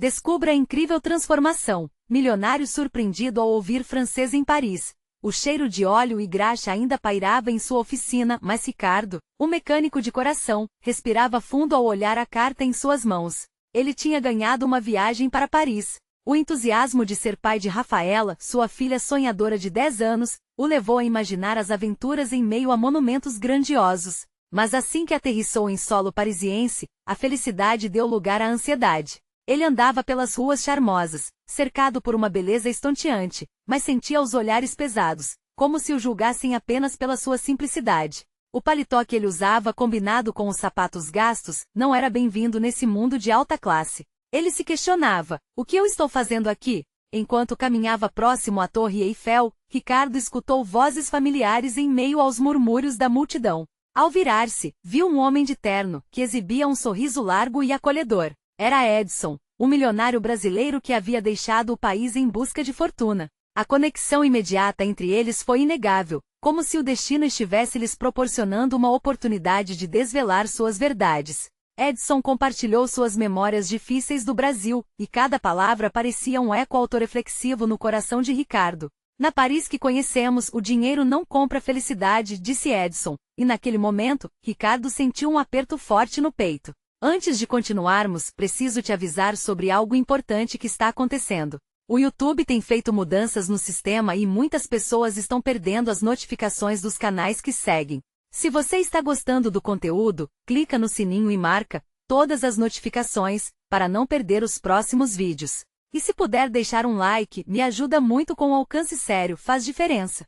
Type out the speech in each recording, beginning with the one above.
Descubra a incrível transformação. Milionário surpreendido ao ouvir francês em Paris. O cheiro de óleo e graxa ainda pairava em sua oficina, mas Ricardo, o mecânico de coração, respirava fundo ao olhar a carta em suas mãos. Ele tinha ganhado uma viagem para Paris. O entusiasmo de ser pai de Rafaela, sua filha sonhadora de 10 anos, o levou a imaginar as aventuras em meio a monumentos grandiosos. Mas assim que aterrissou em solo parisiense, a felicidade deu lugar à ansiedade. Ele andava pelas ruas charmosas, cercado por uma beleza estonteante, mas sentia os olhares pesados, como se o julgassem apenas pela sua simplicidade. O paletó que ele usava, combinado com os sapatos gastos, não era bem-vindo nesse mundo de alta classe. Ele se questionava: o que eu estou fazendo aqui? Enquanto caminhava próximo à Torre Eiffel, Ricardo escutou vozes familiares em meio aos murmúrios da multidão. Ao virar-se, viu um homem de terno, que exibia um sorriso largo e acolhedor. Era Edson, o milionário brasileiro que havia deixado o país em busca de fortuna. A conexão imediata entre eles foi inegável, como se o destino estivesse lhes proporcionando uma oportunidade de desvelar suas verdades. Edson compartilhou suas memórias difíceis do Brasil, e cada palavra parecia um eco autorreflexivo no coração de Ricardo. Na Paris que conhecemos, o dinheiro não compra felicidade, disse Edson, e naquele momento, Ricardo sentiu um aperto forte no peito. Antes de continuarmos, preciso te avisar sobre algo importante que está acontecendo. O YouTube tem feito mudanças no sistema e muitas pessoas estão perdendo as notificações dos canais que seguem. Se você está gostando do conteúdo, clica no sininho e marca todas as notificações, para não perder os próximos vídeos. E se puder deixar um like, me ajuda muito com o alcance sério, faz diferença.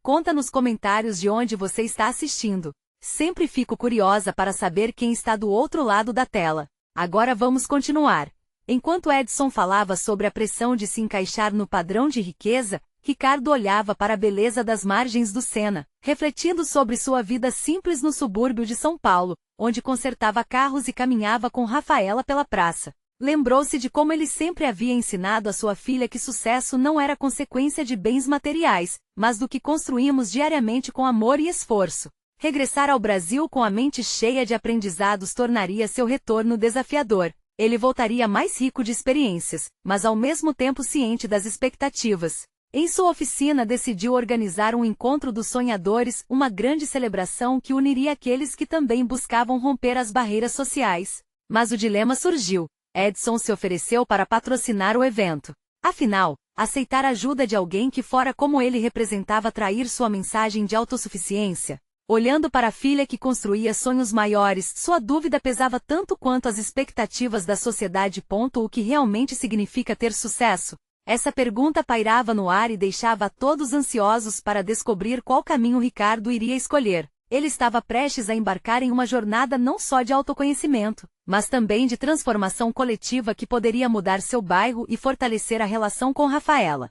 Conta nos comentários de onde você está assistindo. Sempre fico curiosa para saber quem está do outro lado da tela. Agora vamos continuar. Enquanto Edson falava sobre a pressão de se encaixar no padrão de riqueza, Ricardo olhava para a beleza das margens do Sena, refletindo sobre sua vida simples no subúrbio de São Paulo, onde consertava carros e caminhava com Rafaela pela praça. Lembrou-se de como ele sempre havia ensinado a sua filha que sucesso não era consequência de bens materiais, mas do que construímos diariamente com amor e esforço. Regressar ao Brasil com a mente cheia de aprendizados tornaria seu retorno desafiador. Ele voltaria mais rico de experiências, mas ao mesmo tempo ciente das expectativas. Em sua oficina decidiu organizar um encontro dos sonhadores, uma grande celebração que uniria aqueles que também buscavam romper as barreiras sociais. Mas o dilema surgiu. Edson se ofereceu para patrocinar o evento. Afinal, aceitar a ajuda de alguém que fora como ele representava trair sua mensagem de autossuficiência? Olhando para a filha que construía sonhos maiores, sua dúvida pesava tanto quanto as expectativas da sociedade. O que realmente significa ter sucesso? Essa pergunta pairava no ar e deixava a todos ansiosos para descobrir qual caminho Ricardo iria escolher. Ele estava prestes a embarcar em uma jornada não só de autoconhecimento, mas também de transformação coletiva que poderia mudar seu bairro e fortalecer a relação com Rafaela.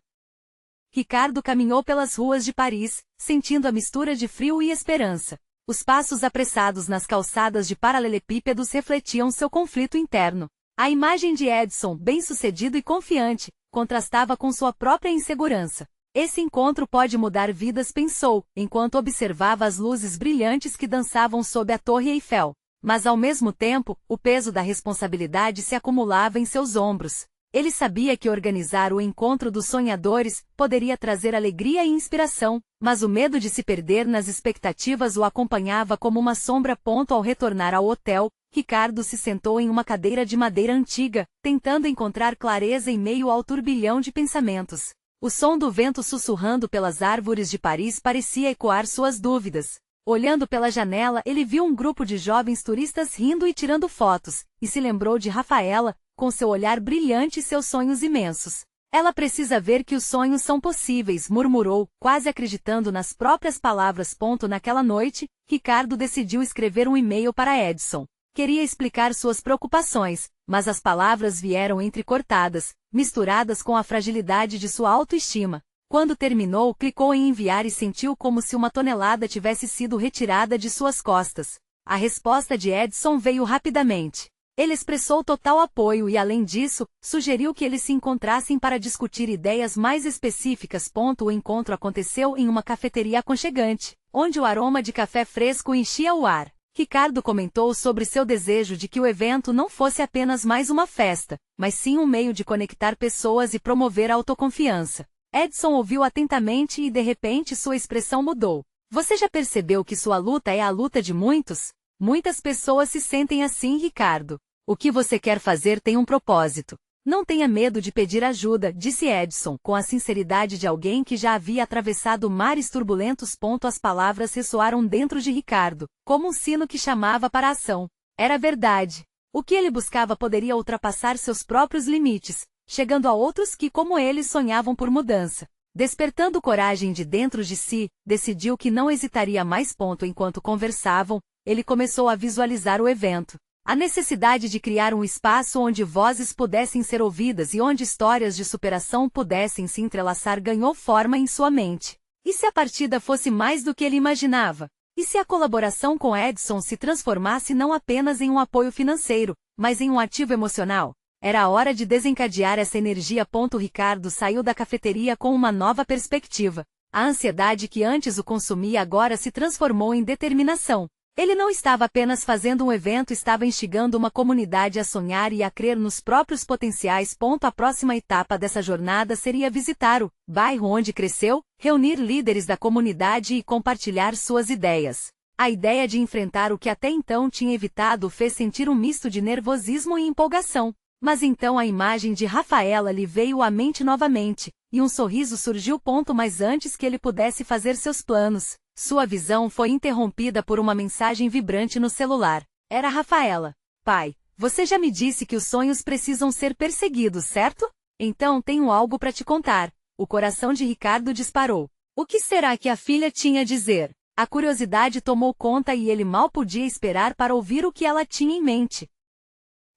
Ricardo caminhou pelas ruas de Paris, sentindo a mistura de frio e esperança. Os passos apressados nas calçadas de paralelepípedos refletiam seu conflito interno. A imagem de Edson, bem-sucedido e confiante, contrastava com sua própria insegurança. Esse encontro pode mudar vidas, pensou, enquanto observava as luzes brilhantes que dançavam sob a Torre Eiffel. Mas ao mesmo tempo, o peso da responsabilidade se acumulava em seus ombros. Ele sabia que organizar o encontro dos sonhadores poderia trazer alegria e inspiração, mas o medo de se perder nas expectativas o acompanhava como uma sombra. Ao retornar ao hotel, Ricardo se sentou em uma cadeira de madeira antiga, tentando encontrar clareza em meio ao turbilhão de pensamentos. O som do vento sussurrando pelas árvores de Paris parecia ecoar suas dúvidas. Olhando pela janela, ele viu um grupo de jovens turistas rindo e tirando fotos, e se lembrou de Rafaela, com seu olhar brilhante e seus sonhos imensos. Ela precisa ver que os sonhos são possíveis, murmurou, quase acreditando nas próprias palavras. Naquela noite, Ricardo decidiu escrever um e-mail para Edson. Queria explicar suas preocupações, mas as palavras vieram entrecortadas, misturadas com a fragilidade de sua autoestima. Quando terminou, clicou em enviar e sentiu como se uma tonelada tivesse sido retirada de suas costas. A resposta de Edson veio rapidamente. Ele expressou total apoio e, além disso, sugeriu que eles se encontrassem para discutir ideias mais específicas. O encontro aconteceu em uma cafeteria aconchegante, onde o aroma de café fresco enchia o ar. Ricardo comentou sobre seu desejo de que o evento não fosse apenas mais uma festa, mas sim um meio de conectar pessoas e promover a autoconfiança. Edson ouviu atentamente e de repente sua expressão mudou. Você já percebeu que sua luta é a luta de muitos? Muitas pessoas se sentem assim, Ricardo. O que você quer fazer tem um propósito. Não tenha medo de pedir ajuda, disse Edson, com a sinceridade de alguém que já havia atravessado mares turbulentos. As palavras ressoaram dentro de Ricardo, como um sino que chamava para a ação. Era verdade. O que ele buscava poderia ultrapassar seus próprios limites, chegando a outros que, como ele, sonhavam por mudança. Despertando coragem de dentro de si, decidiu que não hesitaria mais. Enquanto conversavam, ele começou a visualizar o evento. A necessidade de criar um espaço onde vozes pudessem ser ouvidas e onde histórias de superação pudessem se entrelaçar ganhou forma em sua mente. E se a partida fosse mais do que ele imaginava? E se a colaboração com Edson se transformasse não apenas em um apoio financeiro, mas em um ativo emocional? Era a hora de desencadear essa energia. Ricardo saiu da cafeteria com uma nova perspectiva. A ansiedade que antes o consumia agora se transformou em determinação. Ele não estava apenas fazendo um evento, estava instigando uma comunidade a sonhar e a crer nos próprios potenciais. A próxima etapa dessa jornada seria visitar o bairro onde cresceu, reunir líderes da comunidade e compartilhar suas ideias. A ideia de enfrentar o que até então tinha evitado o fez sentir um misto de nervosismo e empolgação. Mas então a imagem de Rafaela lhe veio à mente novamente, e um sorriso surgiu. Mas antes que ele pudesse fazer seus planos, sua visão foi interrompida por uma mensagem vibrante no celular. Era Rafaela. Pai, você já me disse que os sonhos precisam ser perseguidos, certo? Então tenho algo para te contar. O coração de Ricardo disparou. O que será que a filha tinha a dizer? A curiosidade tomou conta e ele mal podia esperar para ouvir o que ela tinha em mente.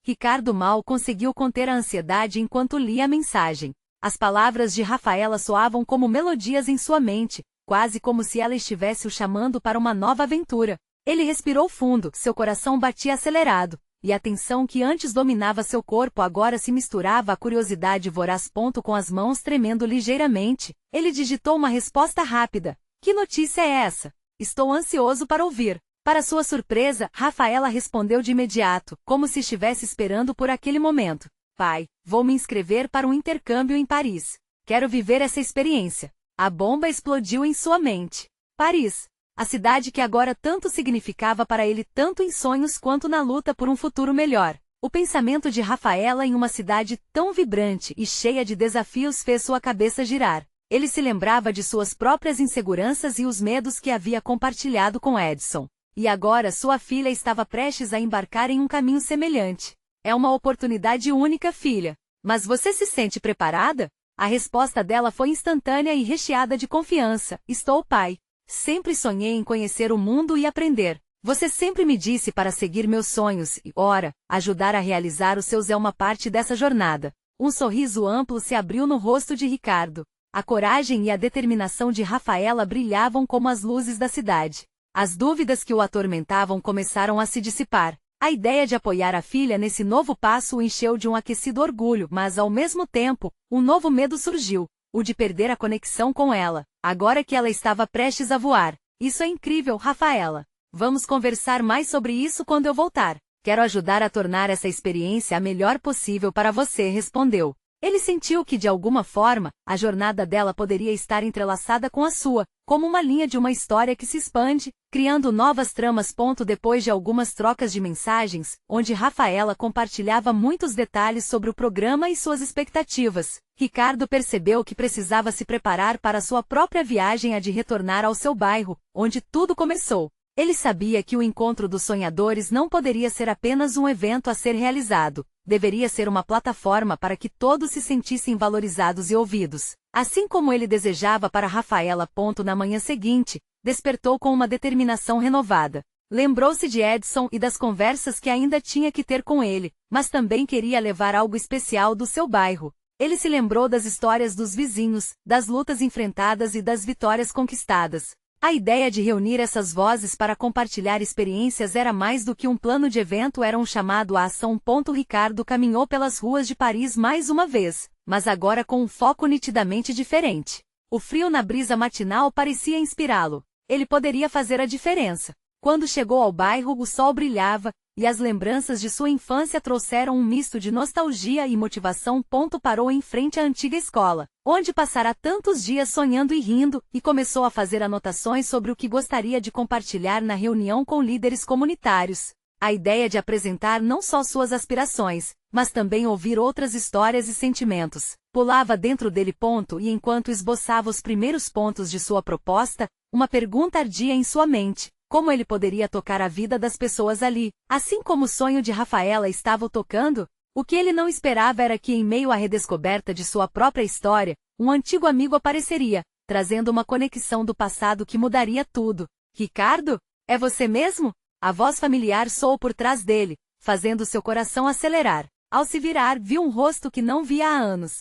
Ricardo mal conseguiu conter a ansiedade enquanto lia a mensagem. As palavras de Rafaela soavam como melodias em sua mente, quase como se ela estivesse o chamando para uma nova aventura. Ele respirou fundo, seu coração batia acelerado, e a tensão que antes dominava seu corpo agora se misturava à curiosidade voraz. Com as mãos tremendo ligeiramente, ele digitou uma resposta rápida. Que notícia é essa? Estou ansioso para ouvir. Para sua surpresa, Rafaela respondeu de imediato, como se estivesse esperando por aquele momento. Pai, vou me inscrever para um intercâmbio em Paris. Quero viver essa experiência. A bomba explodiu em sua mente. Paris. A cidade que agora tanto significava para ele, tanto em sonhos quanto na luta por um futuro melhor. O pensamento de Rafaela em uma cidade tão vibrante e cheia de desafios fez sua cabeça girar. Ele se lembrava de suas próprias inseguranças e os medos que havia compartilhado com Edson. E agora sua filha estava prestes a embarcar em um caminho semelhante. É uma oportunidade única, filha. Mas você se sente preparada? A resposta dela foi instantânea e recheada de confiança. Estou, pai. Sempre sonhei em conhecer o mundo e aprender. Você sempre me disse para seguir meus sonhos e, ora, ajudar a realizar os seus é uma parte dessa jornada. Um sorriso amplo se abriu no rosto de Ricardo. A coragem e a determinação de Rafaela brilhavam como as luzes da cidade. As dúvidas que o atormentavam começaram a se dissipar. A ideia de apoiar a filha nesse novo passo o encheu de um aquecido orgulho, mas ao mesmo tempo, um novo medo surgiu, o de perder a conexão com ela, agora que ela estava prestes a voar. Isso é incrível, Rafaela. Vamos conversar mais sobre isso quando eu voltar. Quero ajudar a tornar essa experiência a melhor possível para você, respondeu. Ele sentiu que, de alguma forma, a jornada dela poderia estar entrelaçada com a sua, como uma linha de uma história que se expande, criando novas tramas. Depois de algumas trocas de mensagens, onde Rafaela compartilhava muitos detalhes sobre o programa e suas expectativas, Ricardo percebeu que precisava se preparar para sua própria viagem a de retornar ao seu bairro, onde tudo começou. Ele sabia que o encontro dos sonhadores não poderia ser apenas um evento a ser realizado. Deveria ser uma plataforma para que todos se sentissem valorizados e ouvidos. Assim como ele desejava para Rafaela. Na manhã seguinte, despertou com uma determinação renovada. Lembrou-se de Edson e das conversas que ainda tinha que ter com ele, mas também queria levar algo especial do seu bairro. Ele se lembrou das histórias dos vizinhos, das lutas enfrentadas e das vitórias conquistadas. A ideia de reunir essas vozes para compartilhar experiências era mais do que um plano de evento, era um chamado à ação. Ricardo caminhou pelas ruas de Paris mais uma vez, mas agora com um foco nitidamente diferente. O frio na brisa matinal parecia inspirá-lo. Ele poderia fazer a diferença. Quando chegou ao bairro, o sol brilhava, e as lembranças de sua infância trouxeram um misto de nostalgia e motivação. Parou em frente à antiga escola, onde passara tantos dias sonhando e rindo, e começou a fazer anotações sobre o que gostaria de compartilhar na reunião com líderes comunitários. A ideia de apresentar não só suas aspirações, mas também ouvir outras histórias e sentimentos, pulava dentro dele. E enquanto esboçava os primeiros pontos de sua proposta, uma pergunta ardia em sua mente: como ele poderia tocar a vida das pessoas ali, assim como o sonho de Rafaela estava o tocando? O que ele não esperava era que, em meio à redescoberta de sua própria história, um antigo amigo apareceria, trazendo uma conexão do passado que mudaria tudo. Ricardo? É você mesmo? A voz familiar soou por trás dele, fazendo seu coração acelerar. Ao se virar, viu um rosto que não via há anos.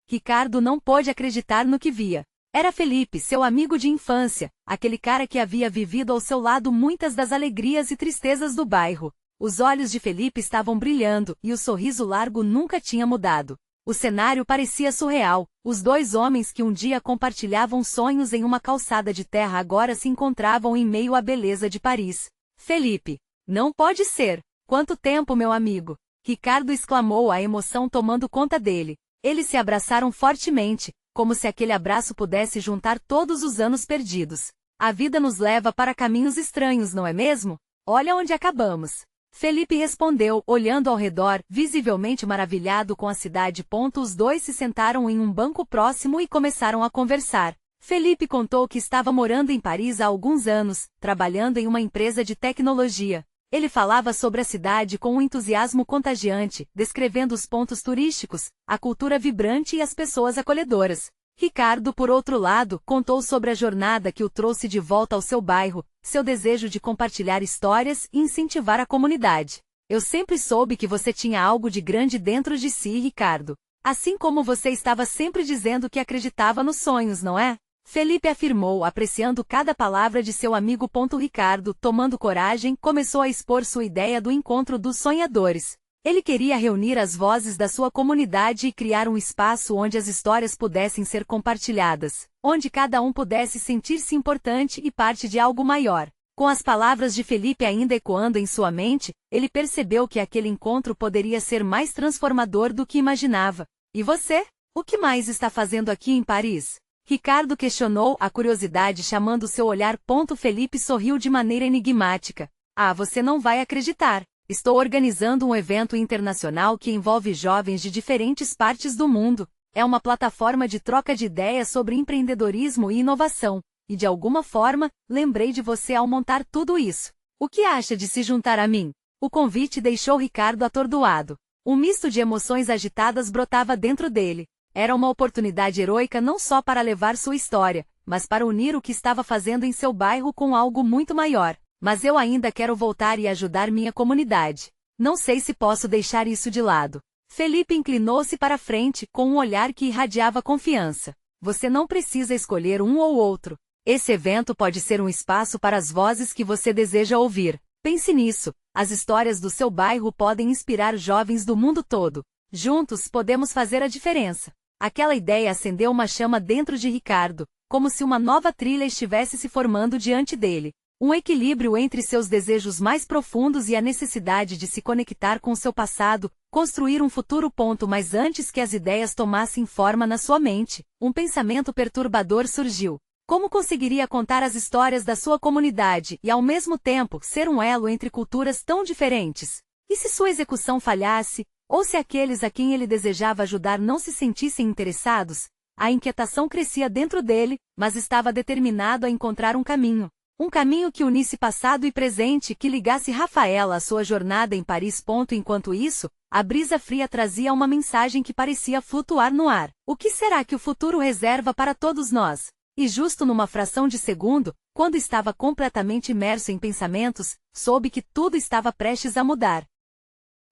Ricardo não pôde acreditar no que via. Era Felipe, seu amigo de infância, aquele cara que havia vivido ao seu lado muitas das alegrias e tristezas do bairro. Os olhos de Felipe estavam brilhando, e o sorriso largo nunca tinha mudado. O cenário parecia surreal. Os dois homens que um dia compartilhavam sonhos em uma calçada de terra agora se encontravam em meio à beleza de Paris. Felipe. Não pode ser. Quanto tempo, meu amigo! Ricardo exclamou, a emoção tomando conta dele. Eles se abraçaram fortemente, como se aquele abraço pudesse juntar todos os anos perdidos. A vida nos leva para caminhos estranhos, não é mesmo? Olha onde acabamos. Felipe respondeu, olhando ao redor, visivelmente maravilhado com a cidade. Os dois se sentaram em um banco próximo e começaram a conversar. Felipe contou que estava morando em Paris há alguns anos, trabalhando em uma empresa de tecnologia. Ele falava sobre a cidade com um entusiasmo contagiante, descrevendo os pontos turísticos, a cultura vibrante e as pessoas acolhedoras. Ricardo, por outro lado, contou sobre a jornada que o trouxe de volta ao seu bairro, seu desejo de compartilhar histórias e incentivar a comunidade. Eu sempre soube que você tinha algo de grande dentro de si, Ricardo. Assim como você estava sempre dizendo que acreditava nos sonhos, não é? Felipe afirmou, apreciando cada palavra de seu amigo. Ricardo, tomando coragem, começou a expor sua ideia do encontro dos sonhadores. Ele queria reunir as vozes da sua comunidade e criar um espaço onde as histórias pudessem ser compartilhadas, onde cada um pudesse sentir-se importante e parte de algo maior. Com as palavras de Felipe ainda ecoando em sua mente, ele percebeu que aquele encontro poderia ser mais transformador do que imaginava. E você? O que mais está fazendo aqui em Paris? Ricardo questionou, a curiosidade chamando seu olhar. Felipe sorriu de maneira enigmática. Ah, você não vai acreditar. Estou organizando um evento internacional que envolve jovens de diferentes partes do mundo. É uma plataforma de troca de ideias sobre empreendedorismo e inovação. E de alguma forma, lembrei de você ao montar tudo isso. O que acha de se juntar a mim? O convite deixou Ricardo atordoado. Um misto de emoções agitadas brotava dentro dele. Era uma oportunidade heroica não só para levar sua história, mas para unir o que estava fazendo em seu bairro com algo muito maior. Mas eu ainda quero voltar e ajudar minha comunidade. Não sei se posso deixar isso de lado. Felipe inclinou-se para frente, com um olhar que irradiava confiança. Você não precisa escolher um ou outro. Esse evento pode ser um espaço para as vozes que você deseja ouvir. Pense nisso. As histórias do seu bairro podem inspirar jovens do mundo todo. Juntos podemos fazer a diferença. Aquela ideia acendeu uma chama dentro de Ricardo, como se uma nova trilha estivesse se formando diante dele. Um equilíbrio entre seus desejos mais profundos e a necessidade de se conectar com seu passado, construir um futuro. Mas antes que as ideias tomassem forma na sua mente, um pensamento perturbador surgiu. Como conseguiria contar as histórias da sua comunidade e, ao mesmo tempo, ser um elo entre culturas tão diferentes? E se sua execução falhasse? Ou se aqueles a quem ele desejava ajudar não se sentissem interessados? A inquietação crescia dentro dele, mas estava determinado a encontrar um caminho. Um caminho que unisse passado e presente, que ligasse Rafaela à sua jornada em Paris. Enquanto isso, a brisa fria trazia uma mensagem que parecia flutuar no ar. O que será que o futuro reserva para todos nós? E justo numa fração de segundo, quando estava completamente imerso em pensamentos, soube que tudo estava prestes a mudar.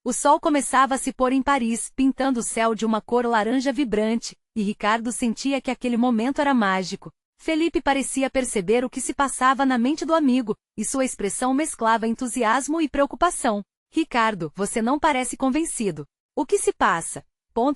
O sol começava a se pôr em Paris, pintando o céu de uma cor laranja vibrante, e Ricardo sentia que aquele momento era mágico. Felipe parecia perceber o que se passava na mente do amigo, e sua expressão mesclava entusiasmo e preocupação. Ricardo, você não parece convencido. O que se passa?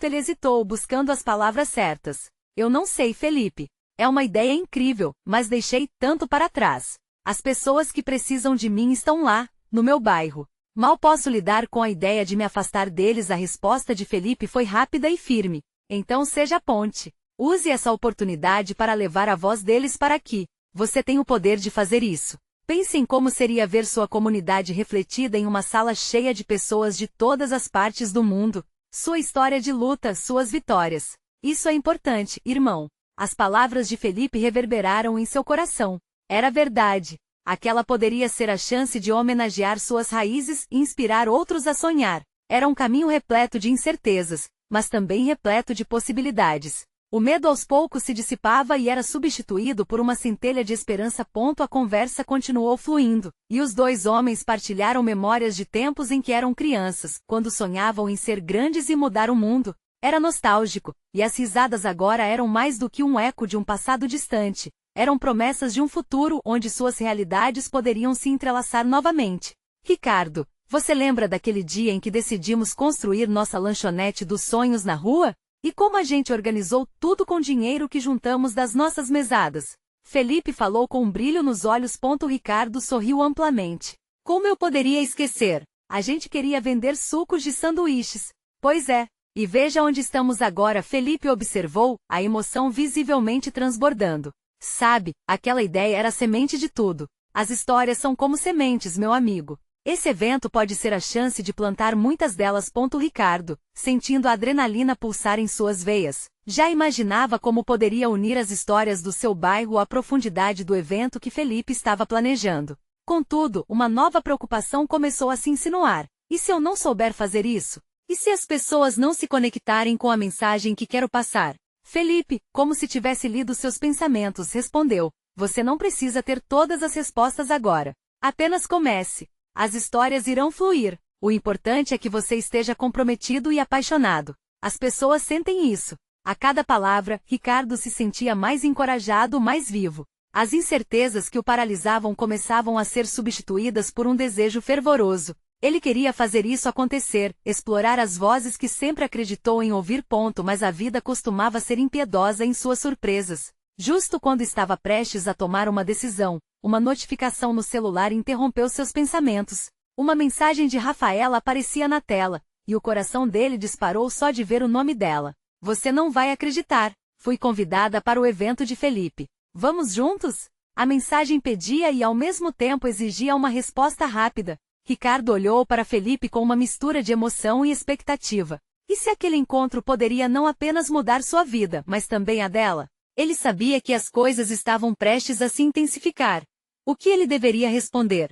Ele hesitou, buscando as palavras certas. Eu não sei, Felipe. É uma ideia incrível, mas deixei tanto para trás. As pessoas que precisam de mim estão lá, no meu bairro. Mal posso lidar com a ideia de me afastar deles. A resposta de Felipe foi rápida e firme. Então seja a ponte. Use essa oportunidade para levar a voz deles para aqui. Você tem o poder de fazer isso. Pense em como seria ver sua comunidade refletida em uma sala cheia de pessoas de todas as partes do mundo. Sua história de luta, suas vitórias. Isso é importante, irmão. As palavras de Felipe reverberaram em seu coração. Era verdade. Aquela poderia ser a chance de homenagear suas raízes e inspirar outros a sonhar. Era um caminho repleto de incertezas, mas também repleto de possibilidades. O medo aos poucos se dissipava e era substituído por uma centelha de esperança. A conversa continuou fluindo, e os dois homens partilharam memórias de tempos em que eram crianças, quando sonhavam em ser grandes e mudar o mundo. Era nostálgico, e as risadas agora eram mais do que um eco de um passado distante. Eram promessas de um futuro onde suas realidades poderiam se entrelaçar novamente. Ricardo, você lembra daquele dia em que decidimos construir nossa lanchonete dos sonhos na rua? E como a gente organizou tudo com dinheiro que juntamos das nossas mesadas? Felipe falou com um brilho nos olhos. Ricardo sorriu amplamente. Como eu poderia esquecer? A gente queria vender sucos de sanduíches. Pois é. E veja onde estamos agora. Felipe observou, a emoção visivelmente transbordando. Sabe, aquela ideia era a semente de tudo. As histórias são como sementes, meu amigo. Esse evento pode ser a chance de plantar muitas delas. Ricardo, sentindo a adrenalina pulsar em suas veias, já imaginava como poderia unir as histórias do seu bairro à profundidade do evento que Felipe estava planejando. Contudo, uma nova preocupação começou a se insinuar. E se eu não souber fazer isso? E se as pessoas não se conectarem com a mensagem que quero passar? Felipe, como se tivesse lido seus pensamentos, respondeu: você não precisa ter todas as respostas agora. Apenas comece. As histórias irão fluir. O importante é que você esteja comprometido e apaixonado. As pessoas sentem isso. A cada palavra, Ricardo se sentia mais encorajado, mais vivo. As incertezas que o paralisavam começavam a ser substituídas por um desejo fervoroso. Ele queria fazer isso acontecer, explorar as vozes que sempre acreditou em ouvir. Mas a vida costumava ser impiedosa em suas surpresas. Justo quando estava prestes a tomar uma decisão, uma notificação no celular interrompeu seus pensamentos. Uma mensagem de Rafaela aparecia na tela, e o coração dele disparou só de ver o nome dela. Você não vai acreditar. Fui convidada para o evento de Felipe. Vamos juntos? A mensagem pedia e ao mesmo tempo exigia uma resposta rápida. Ricardo olhou para Felipe com uma mistura de emoção e expectativa. E se aquele encontro poderia não apenas mudar sua vida, mas também a dela? Ele sabia que as coisas estavam prestes a se intensificar. O que ele deveria responder?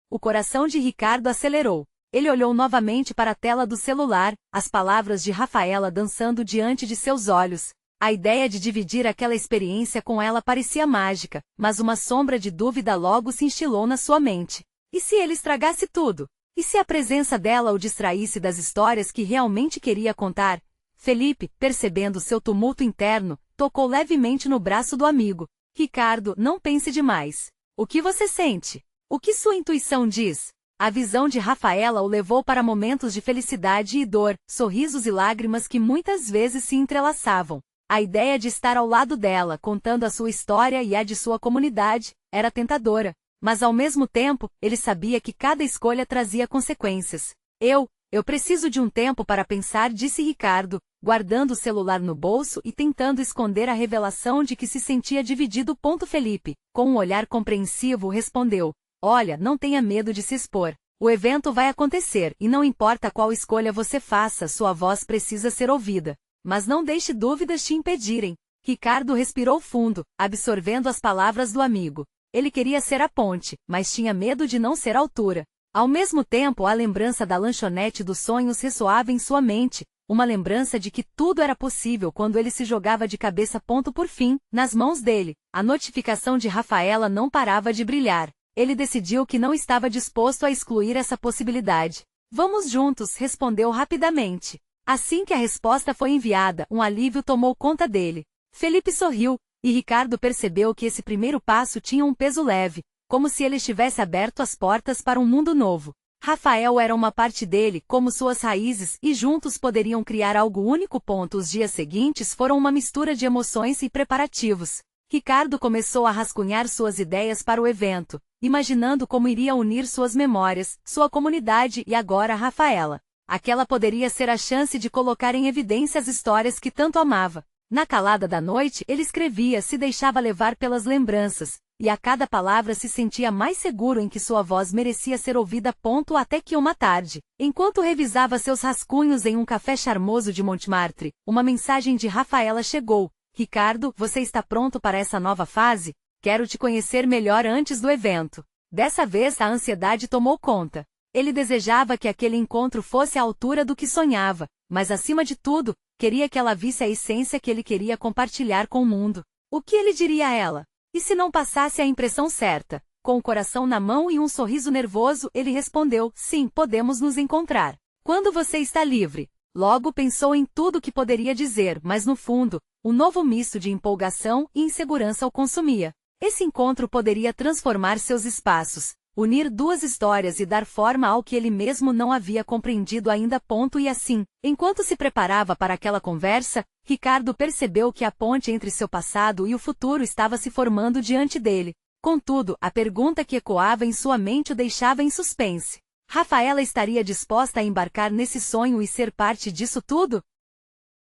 O coração de Ricardo acelerou. Ele olhou novamente para a tela do celular, as palavras de Rafaela dançando diante de seus olhos. A ideia de dividir aquela experiência com ela parecia mágica, mas uma sombra de dúvida logo se instilou na sua mente. E se ele estragasse tudo? E se a presença dela o distraísse das histórias que realmente queria contar? Felipe, percebendo seu tumulto interno, tocou levemente no braço do amigo. Ricardo, não pense demais. O que você sente? O que sua intuição diz? A visão de Rafaela o levou para momentos de felicidade e dor, sorrisos e lágrimas que muitas vezes se entrelaçavam. A ideia de estar ao lado dela, contando a sua história e a de sua comunidade, era tentadora. Mas ao mesmo tempo, ele sabia que cada escolha trazia consequências. Eu preciso de um tempo para pensar, disse Ricardo, guardando o celular no bolso e tentando esconder a revelação de que se sentia dividido. Felipe, com um olhar compreensivo, respondeu: olha, não tenha medo de se expor. O evento vai acontecer e não importa qual escolha você faça, sua voz precisa ser ouvida. Mas não deixe dúvidas te impedirem. Ricardo respirou fundo, absorvendo as palavras do amigo. Ele queria ser a ponte, mas tinha medo de não ser a altura. Ao mesmo tempo, a lembrança da lanchonete dos sonhos ressoava em sua mente, uma lembrança de que tudo era possível quando ele se jogava de cabeça. Por fim, nas mãos dele, a notificação de Rafaela não parava de brilhar. Ele decidiu que não estava disposto a excluir essa possibilidade. Vamos juntos, respondeu rapidamente. Assim que a resposta foi enviada, um alívio tomou conta dele. Felipe sorriu, e Ricardo percebeu que esse primeiro passo tinha um peso leve, como se ele estivesse aberto as portas para um mundo novo. Rafael era uma parte dele, como suas raízes, e juntos poderiam criar algo único. Os dias seguintes foram uma mistura de emoções e preparativos. Ricardo começou a rascunhar suas ideias para o evento, imaginando como iria unir suas memórias, sua comunidade e agora Rafaela. Aquela poderia ser a chance de colocar em evidência as histórias que tanto amava. Na calada da noite, ele escrevia, se deixava levar pelas lembranças, e a cada palavra se sentia mais seguro em que sua voz merecia ser ouvida. Até que uma tarde, enquanto revisava seus rascunhos em um café charmoso de Montmartre, uma mensagem de Rafaela chegou. Ricardo, você está pronto para essa nova fase? Quero te conhecer melhor antes do evento. Dessa vez a ansiedade tomou conta. Ele desejava que aquele encontro fosse à altura do que sonhava, mas acima de tudo, queria que ela visse a essência que ele queria compartilhar com o mundo. O que ele diria a ela? E se não passasse a impressão certa? Com o coração na mão e um sorriso nervoso, ele respondeu, sim, podemos nos encontrar. Quando você está livre? Logo pensou em tudo o que poderia dizer, mas no fundo, um novo misto de empolgação e insegurança o consumia. Esse encontro poderia transformar seus espaços, unir duas histórias e dar forma ao que ele mesmo não havia compreendido ainda. E assim, enquanto se preparava para aquela conversa, Ricardo percebeu que a ponte entre seu passado e o futuro estava se formando diante dele. Contudo, a pergunta que ecoava em sua mente o deixava em suspense. Rafaela estaria disposta a embarcar nesse sonho e ser parte disso tudo?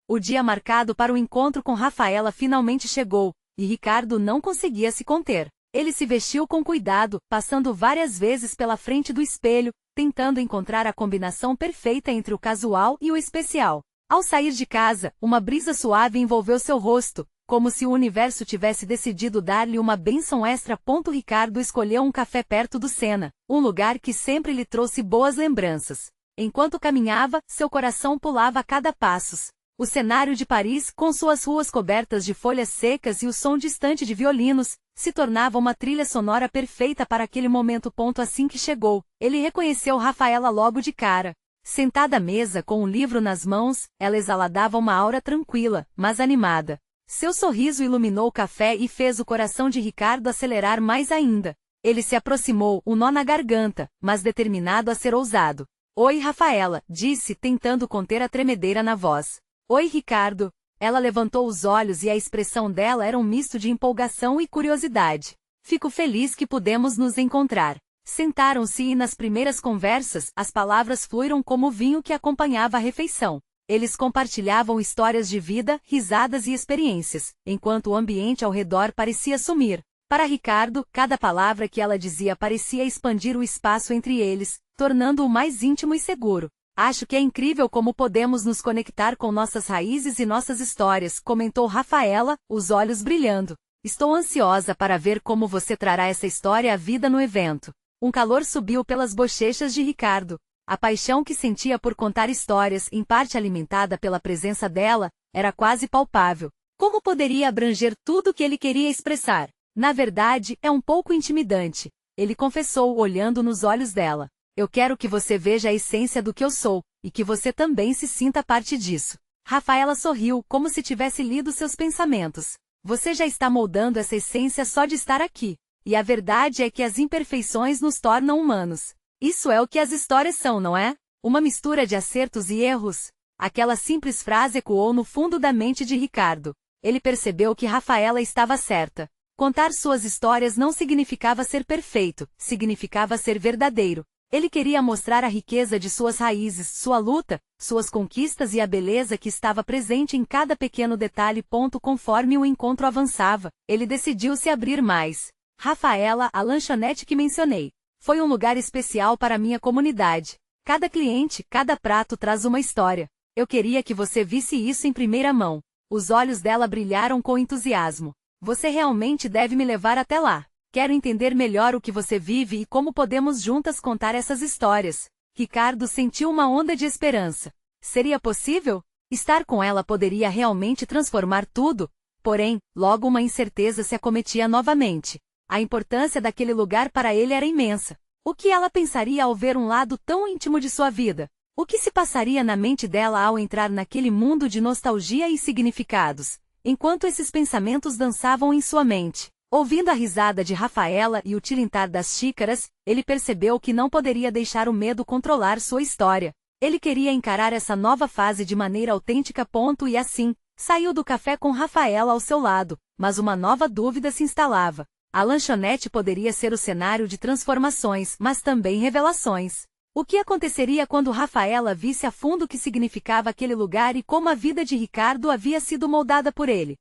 O dia marcado para o encontro com Rafaela finalmente chegou, e Ricardo não conseguia se conter. Ele se vestiu com cuidado, passando várias vezes pela frente do espelho, tentando encontrar a combinação perfeita entre o casual e o especial. Ao sair de casa, uma brisa suave envolveu seu rosto, como se o universo tivesse decidido dar-lhe uma bênção extra. Ricardo escolheu um café perto do Sena, um lugar que sempre lhe trouxe boas lembranças. Enquanto caminhava, seu coração pulava a cada passo. O cenário de Paris, com suas ruas cobertas de folhas secas e o som distante de violinos, se tornava uma trilha sonora perfeita para aquele momento. Assim que chegou, ele reconheceu Rafaela logo de cara. Sentada à mesa com um livro nas mãos, ela exaladava uma aura tranquila, mas animada. Seu sorriso iluminou o café e fez o coração de Ricardo acelerar mais ainda. Ele se aproximou, um nó na garganta, mas determinado a ser ousado. Oi, Rafaela, disse, tentando conter a tremedeira na voz. Oi, Ricardo. Ela levantou os olhos e a expressão dela era um misto de empolgação e curiosidade. Fico feliz que pudemos nos encontrar. Sentaram-se e nas primeiras conversas, as palavras fluíram como o vinho que acompanhava a refeição. Eles compartilhavam histórias de vida, risadas e experiências, enquanto o ambiente ao redor parecia sumir. Para Ricardo, cada palavra que ela dizia parecia expandir o espaço entre eles, tornando-o mais íntimo e seguro. Acho que é incrível como podemos nos conectar com nossas raízes e nossas histórias, comentou Rafaela, os olhos brilhando. Estou ansiosa para ver como você trará essa história à vida no evento. Um calor subiu pelas bochechas de Ricardo. A paixão que sentia por contar histórias, em parte alimentada pela presença dela, era quase palpável. Como poderia abranger tudo o que ele queria expressar? Na verdade, é um pouco intimidante. Ele confessou, olhando nos olhos dela. Eu quero que você veja a essência do que eu sou, e que você também se sinta parte disso. Rafaela sorriu, como se tivesse lido seus pensamentos. Você já está moldando essa essência só de estar aqui. E a verdade é que as imperfeições nos tornam humanos. Isso é o que as histórias são, não é? Uma mistura de acertos e erros. Aquela simples frase ecoou no fundo da mente de Ricardo. Ele percebeu que Rafaela estava certa. Contar suas histórias não significava ser perfeito, significava ser verdadeiro. Ele queria mostrar a riqueza de suas raízes, sua luta, suas conquistas e a beleza que estava presente em cada pequeno detalhe. Conforme o encontro avançava, ele decidiu se abrir mais. Rafaela, a lanchonete que mencionei, foi um lugar especial para minha comunidade. Cada cliente, cada prato traz uma história. Eu queria que você visse isso em primeira mão. Os olhos dela brilharam com entusiasmo. Você realmente deve me levar até lá. Quero entender melhor o que você vive e como podemos juntas contar essas histórias. Ricardo sentiu uma onda de esperança. Seria possível? Estar com ela poderia realmente transformar tudo? Porém, logo uma incerteza se acometia novamente. A importância daquele lugar para ele era imensa. O que ela pensaria ao ver um lado tão íntimo de sua vida? O que se passaria na mente dela ao entrar naquele mundo de nostalgia e significados? Enquanto esses pensamentos dançavam em sua mente, ouvindo a risada de Rafaela e o tilintar das xícaras, ele percebeu que não poderia deixar o medo controlar sua história. Ele queria encarar essa nova fase de maneira autêntica. E assim, Saiu do café com Rafaela ao seu lado, mas uma nova dúvida se instalava. A lanchonete poderia ser o cenário de transformações, mas também revelações. O que aconteceria quando Rafaela visse a fundo o que significava aquele lugar e como a vida de Ricardo havia sido moldada por ele?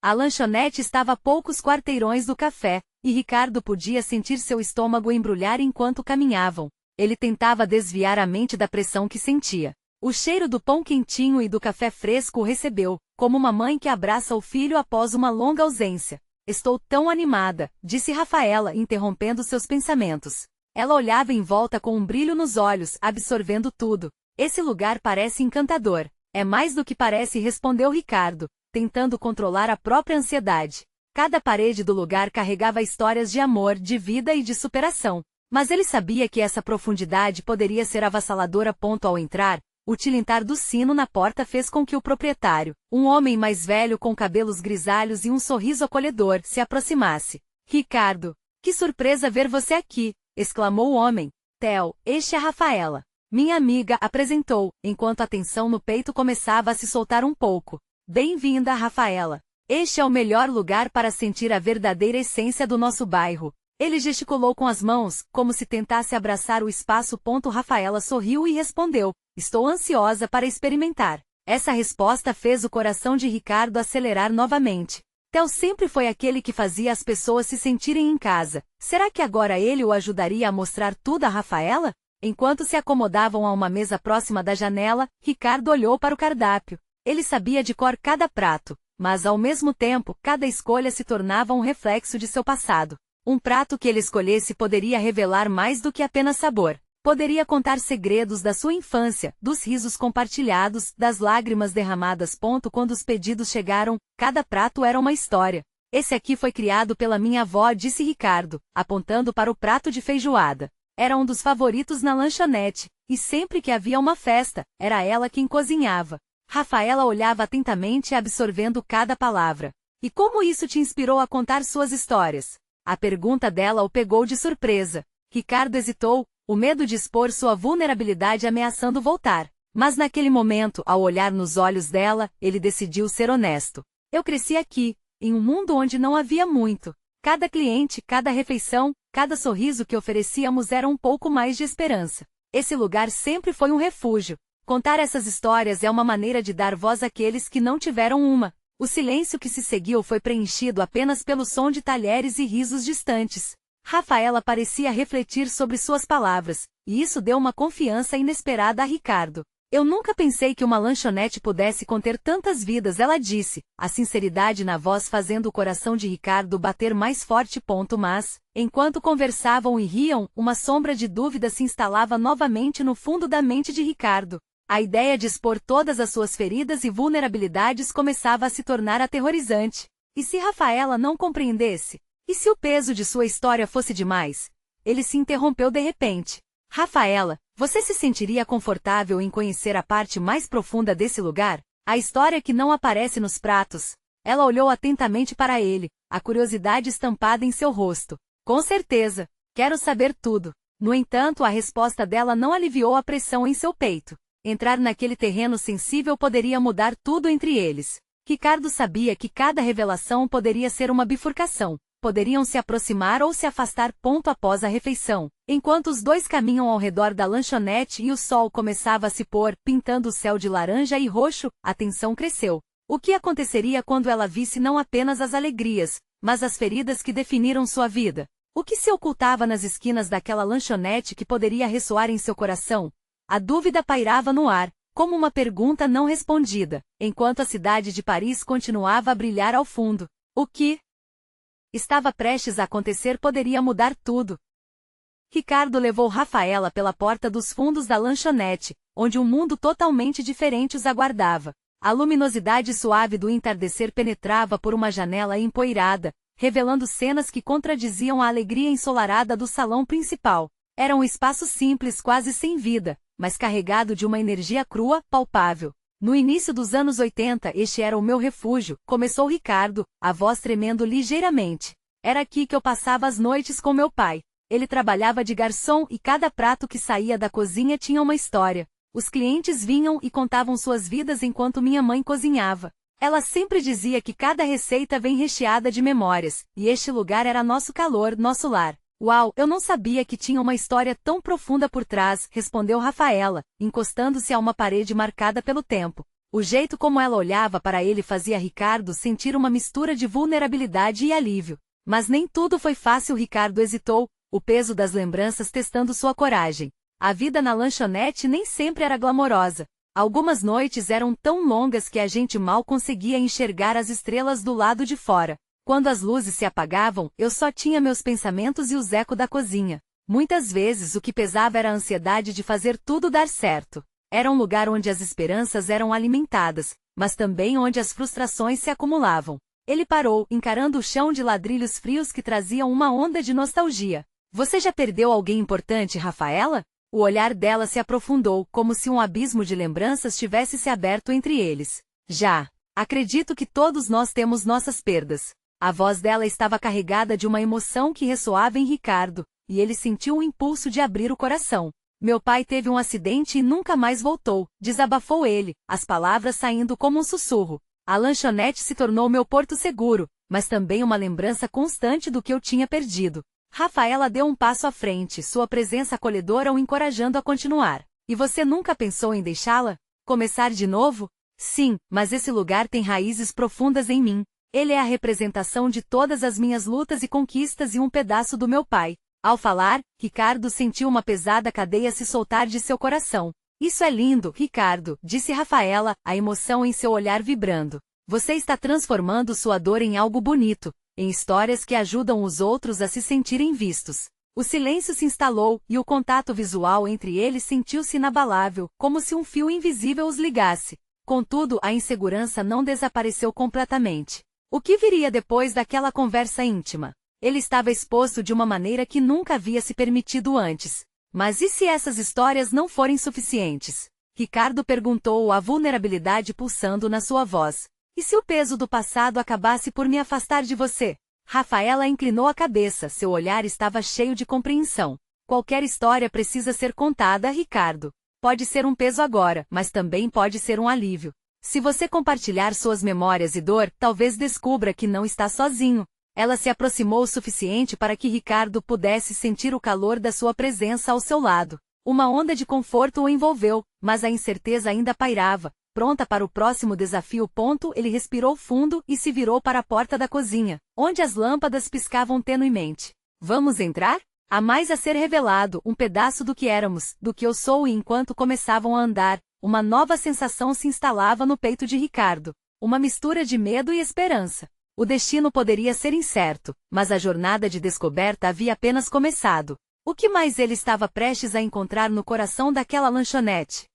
A lanchonete estava a poucos quarteirões do café, e Ricardo podia sentir seu estômago embrulhar enquanto caminhavam. Ele tentava desviar a mente da pressão que sentia. O cheiro do pão quentinho e do café fresco o recebeu, como uma mãe que abraça o filho após uma longa ausência. Estou tão animada, disse Rafaela, interrompendo seus pensamentos. Ela olhava em volta com um brilho nos olhos, absorvendo tudo. Esse lugar parece encantador. É mais do que parece, respondeu Ricardo, tentando controlar a própria ansiedade. Cada parede do lugar carregava histórias de amor, de vida e de superação. Mas ele sabia que essa profundidade poderia ser avassaladora. Ao entrar, o tilintar do sino na porta fez com que o proprietário, um homem mais velho com cabelos grisalhos e um sorriso acolhedor, se aproximasse. Ricardo, que surpresa ver você aqui! Exclamou o homem. Theo, este é Rafaela. Minha amiga, apresentou, enquanto a tensão no peito começava a se soltar um pouco. Bem-vinda, Rafaela. Este é o melhor lugar para sentir a verdadeira essência do nosso bairro. Ele gesticulou com as mãos, como se tentasse abraçar o espaço. Rafaela sorriu e respondeu, estou ansiosa para experimentar. Essa resposta fez o coração de Ricardo acelerar novamente. Theo sempre foi aquele que fazia as pessoas se sentirem em casa. Será que agora ele o ajudaria a mostrar tudo a Rafaela? Enquanto se acomodavam a uma mesa próxima da janela, Ricardo olhou para o cardápio. Ele sabia de cor cada prato, mas ao mesmo tempo, cada escolha se tornava um reflexo de seu passado. Um prato que ele escolhesse poderia revelar mais do que apenas sabor. Poderia contar segredos da sua infância, dos risos compartilhados, das lágrimas derramadas. Quando os pedidos chegaram, cada prato era uma história. Esse aqui foi criado pela minha avó, disse Ricardo, apontando para o prato de feijoada. Era um dos favoritos na lanchonete, e sempre que havia uma festa, era ela quem cozinhava. Rafaela olhava atentamente, absorvendo cada palavra. E como isso te inspirou a contar suas histórias? A pergunta dela o pegou de surpresa. Ricardo hesitou, o medo de expor sua vulnerabilidade ameaçando voltar. Mas naquele momento, ao olhar nos olhos dela, ele decidiu ser honesto. Eu cresci aqui, em um mundo onde não havia muito. Cada cliente, cada refeição, cada sorriso que oferecíamos era um pouco mais de esperança. Esse lugar sempre foi um refúgio. Contar essas histórias é uma maneira de dar voz àqueles que não tiveram uma. O silêncio que se seguiu foi preenchido apenas pelo som de talheres e risos distantes. Rafaela parecia refletir sobre suas palavras, e isso deu uma confiança inesperada a Ricardo. Eu nunca pensei que uma lanchonete pudesse conter tantas vidas, ela disse, a sinceridade na voz fazendo o coração de Ricardo bater mais forte. Mas, enquanto conversavam e riam, uma sombra de dúvida se instalava novamente no fundo da mente de Ricardo. A ideia de expor todas as suas feridas e vulnerabilidades começava a se tornar aterrorizante. E se Rafaela não compreendesse? E se o peso de sua história fosse demais? Ele se interrompeu de repente. Rafaela, você se sentiria confortável em conhecer a parte mais profunda desse lugar? A história que não aparece nos pratos? Ela olhou atentamente para ele, a curiosidade estampada em seu rosto. Com certeza, quero saber tudo. No entanto, a resposta dela não aliviou a pressão em seu peito. Entrar naquele terreno sensível poderia mudar tudo entre eles. Ricardo sabia que cada revelação poderia ser uma bifurcação. Poderiam se aproximar ou se afastar. Após a refeição, enquanto os dois caminham ao redor da lanchonete e o sol começava a se pôr, pintando o céu de laranja e roxo, a tensão cresceu. O que aconteceria quando ela visse não apenas as alegrias, mas as feridas que definiram sua vida? O que se ocultava nas esquinas daquela lanchonete que poderia ressoar em seu coração? A dúvida pairava no ar, como uma pergunta não respondida, enquanto a cidade de Paris continuava a brilhar ao fundo. O que estava prestes a acontecer poderia mudar tudo. Ricardo levou Rafaela pela porta dos fundos da lanchonete, onde um mundo totalmente diferente os aguardava. A luminosidade suave do entardecer penetrava por uma janela empoeirada, revelando cenas que contradiziam a alegria ensolarada do salão principal. Era um espaço simples, quase sem vida, mas carregado de uma energia crua, palpável. No início dos anos 80, este era o meu refúgio, começou Ricardo, a voz tremendo ligeiramente. Era aqui que eu passava as noites com meu pai. Ele trabalhava de garçom e cada prato que saía da cozinha tinha uma história. Os clientes vinham e contavam suas vidas enquanto minha mãe cozinhava. Ela sempre dizia que cada receita vem recheada de memórias, e este lugar era nosso calor, nosso lar. Uau, eu não sabia que tinha uma história tão profunda por trás, respondeu Rafaela, encostando-se a uma parede marcada pelo tempo. O jeito como ela olhava para ele fazia Ricardo sentir uma mistura de vulnerabilidade e alívio. Mas nem tudo foi fácil. Ricardo hesitou, o peso das lembranças testando sua coragem. A vida na lanchonete nem sempre era glamourosa. Algumas noites eram tão longas que a gente mal conseguia enxergar as estrelas do lado de fora. Quando as luzes se apagavam, eu só tinha meus pensamentos e os ecos da cozinha. Muitas vezes o que pesava era a ansiedade de fazer tudo dar certo. Era um lugar onde as esperanças eram alimentadas, mas também onde as frustrações se acumulavam. Ele parou, encarando o chão de ladrilhos frios que traziam uma onda de nostalgia. Você já perdeu alguém importante, Rafaela? O olhar dela se aprofundou, como se um abismo de lembranças tivesse se aberto entre eles. Já. Acredito que todos nós temos nossas perdas. A voz dela estava carregada de uma emoção que ressoava em Ricardo, e ele sentiu um impulso de abrir o coração. Meu pai teve um acidente e nunca mais voltou, desabafou ele, as palavras saindo como um sussurro. A lanchonete se tornou meu porto seguro, mas também uma lembrança constante do que eu tinha perdido. Rafaela deu um passo à frente, sua presença acolhedora o encorajando a continuar. E você nunca pensou em deixá-la? Começar de novo? Sim, mas esse lugar tem raízes profundas em mim. Ele é a representação de todas as minhas lutas e conquistas e um pedaço do meu pai. Ao falar, Ricardo sentiu uma pesada cadeia se soltar de seu coração. Isso é lindo, Ricardo, disse Rafaela, a emoção em seu olhar vibrando. Você está transformando sua dor em algo bonito, em histórias que ajudam os outros a se sentirem vistos. O silêncio se instalou, e o contato visual entre eles sentiu-se inabalável, como se um fio invisível os ligasse. Contudo, a insegurança não desapareceu completamente. O que viria depois daquela conversa íntima? Ele estava exposto de uma maneira que nunca havia se permitido antes. Mas e se essas histórias não forem suficientes? Ricardo perguntou, a vulnerabilidade pulsando na sua voz. E se o peso do passado acabasse por me afastar de você? Rafaela inclinou a cabeça, seu olhar estava cheio de compreensão. Qualquer história precisa ser contada, Ricardo. Pode ser um peso agora, mas também pode ser um alívio. Se você compartilhar suas memórias e dor, talvez descubra que não está sozinho. Ela se aproximou o suficiente para que Ricardo pudesse sentir o calor da sua presença ao seu lado. Uma onda de conforto o envolveu, mas a incerteza ainda pairava. Pronta para o próximo desafio. Ele respirou fundo e se virou para a porta da cozinha, onde as lâmpadas piscavam tenuemente. Vamos entrar? Há mais a ser revelado, um pedaço do que éramos, do que eu sou. E enquanto começavam a andar, uma nova sensação se instalava no peito de Ricardo. Uma mistura de medo e esperança. O destino poderia ser incerto, mas a jornada de descoberta havia apenas começado. O que mais ele estava prestes a encontrar no coração daquela lanchonete?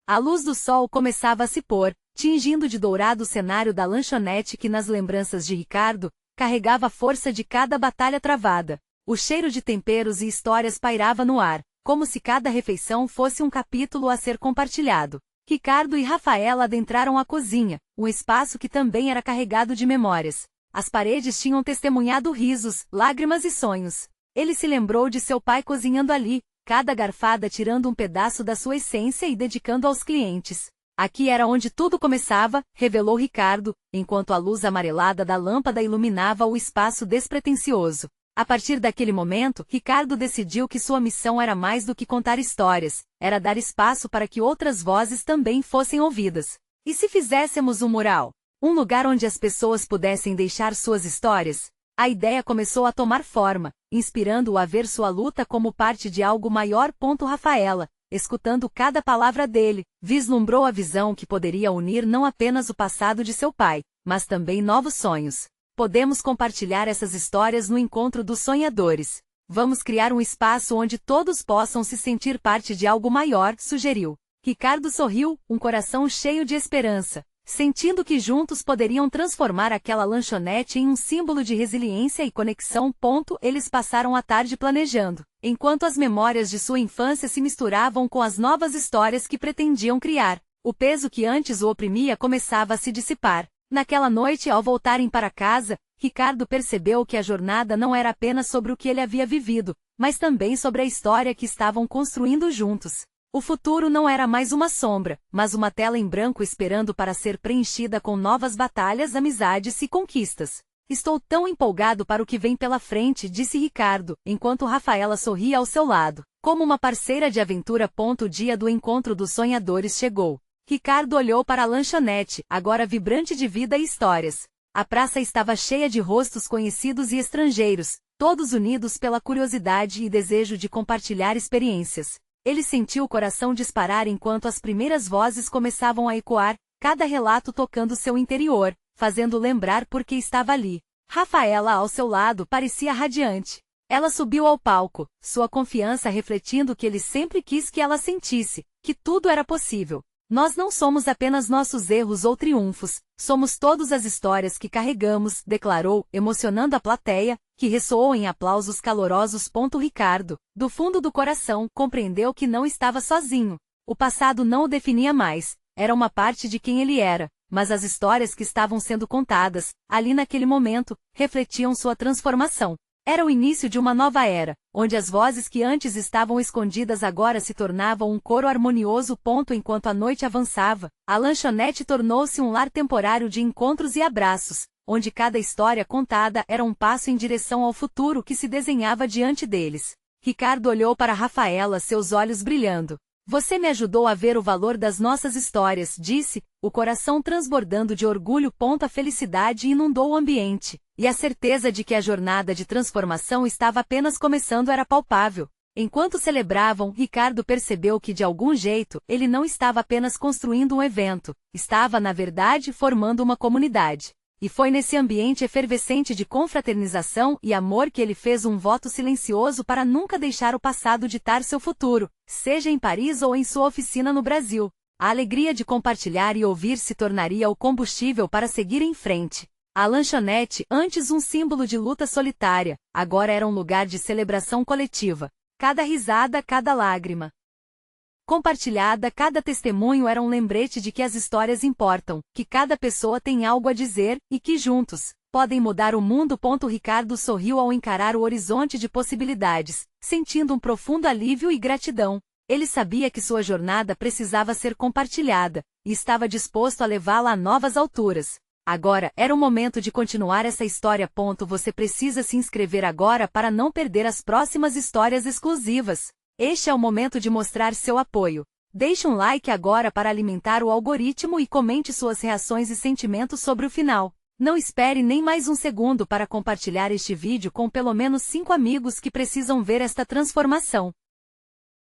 A luz do sol começava a se pôr, tingindo de dourado o cenário da lanchonete que nas lembranças de Ricardo, carregava a força de cada batalha travada. O cheiro de temperos e histórias pairava no ar, como se cada refeição fosse um capítulo a ser compartilhado. Ricardo e Rafaela adentraram a cozinha, um espaço que também era carregado de memórias. As paredes tinham testemunhado risos, lágrimas e sonhos. Ele se lembrou de seu pai cozinhando ali, cada garfada tirando um pedaço da sua essência e dedicando aos clientes. Aqui era onde tudo começava, revelou Ricardo, enquanto a luz amarelada da lâmpada iluminava o espaço despretensioso. A partir daquele momento, Ricardo decidiu que sua missão era mais do que contar histórias, era dar espaço para que outras vozes também fossem ouvidas. E se fizéssemos um mural? Um lugar onde as pessoas pudessem deixar suas histórias? A ideia começou a tomar forma, inspirando-o a ver sua luta como parte de algo maior. Rafaela, escutando cada palavra dele, vislumbrou a visão que poderia unir não apenas o passado de seu pai, mas também novos sonhos. Podemos compartilhar essas histórias no encontro dos sonhadores. Vamos criar um espaço onde todos possam se sentir parte de algo maior, sugeriu. Ricardo sorriu, um coração cheio de esperança, sentindo que juntos poderiam transformar aquela lanchonete em um símbolo de resiliência e conexão. Eles passaram a tarde planejando, enquanto as memórias de sua infância se misturavam com as novas histórias que pretendiam criar. O peso que antes o oprimia começava a se dissipar. Naquela noite, ao voltarem para casa, Ricardo percebeu que a jornada não era apenas sobre o que ele havia vivido, mas também sobre a história que estavam construindo juntos. O futuro não era mais uma sombra, mas uma tela em branco esperando para ser preenchida com novas batalhas, amizades e conquistas. Estou tão empolgado para o que vem pela frente, disse Ricardo, enquanto Rafaela sorria ao seu lado, como uma parceira de aventura. O dia do encontro dos sonhadores chegou. Ricardo olhou para a lanchonete, agora vibrante de vida e histórias. A praça estava cheia de rostos conhecidos e estrangeiros, todos unidos pela curiosidade e desejo de compartilhar experiências. Ele sentiu o coração disparar enquanto as primeiras vozes começavam a ecoar, cada relato tocando seu interior, fazendo lembrar por que estava ali. Rafaela ao seu lado parecia radiante. Ela subiu ao palco, sua confiança refletindo o que ele sempre quis que ela sentisse, que tudo era possível. Nós não somos apenas nossos erros ou triunfos, somos todas as histórias que carregamos, declarou, emocionando a plateia, que ressoou em aplausos calorosos. Ricardo, do fundo do coração, compreendeu que não estava sozinho. O passado não o definia mais, era uma parte de quem ele era, mas as histórias que estavam sendo contadas, ali naquele momento, refletiam sua transformação. Era o início de uma nova era, onde as vozes que antes estavam escondidas agora se tornavam um coro harmonioso. Enquanto a noite avançava, a lanchonete tornou-se um lar temporário de encontros e abraços, onde cada história contada era um passo em direção ao futuro que se desenhava diante deles. Ricardo olhou para Rafaela, seus olhos brilhando. Você me ajudou a ver o valor das nossas histórias, disse, o coração transbordando de orgulho. A felicidade inundou o ambiente, e a certeza de que a jornada de transformação estava apenas começando era palpável. Enquanto celebravam, Ricardo percebeu que de algum jeito, ele não estava apenas construindo um evento, estava na verdade formando uma comunidade. E foi nesse ambiente efervescente de confraternização e amor que ele fez um voto silencioso para nunca deixar o passado ditar seu futuro, seja em Paris ou em sua oficina no Brasil. A alegria de compartilhar e ouvir se tornaria o combustível para seguir em frente. A lanchonete, antes um símbolo de luta solitária, agora era um lugar de celebração coletiva. Cada risada, cada lágrima compartilhada, cada testemunho era um lembrete de que as histórias importam, que cada pessoa tem algo a dizer, e que juntos, podem mudar o mundo. Ricardo sorriu ao encarar o horizonte de possibilidades, sentindo um profundo alívio e gratidão. Ele sabia que sua jornada precisava ser compartilhada, e estava disposto a levá-la a novas alturas. Agora, era o momento de continuar essa história. Você precisa se inscrever agora para não perder as próximas histórias exclusivas. Este é o momento de mostrar seu apoio. Deixe um like agora para alimentar o algoritmo e comente suas reações e sentimentos sobre o final. Não espere nem mais um segundo para compartilhar este vídeo com pelo menos 5 amigos que precisam ver esta transformação.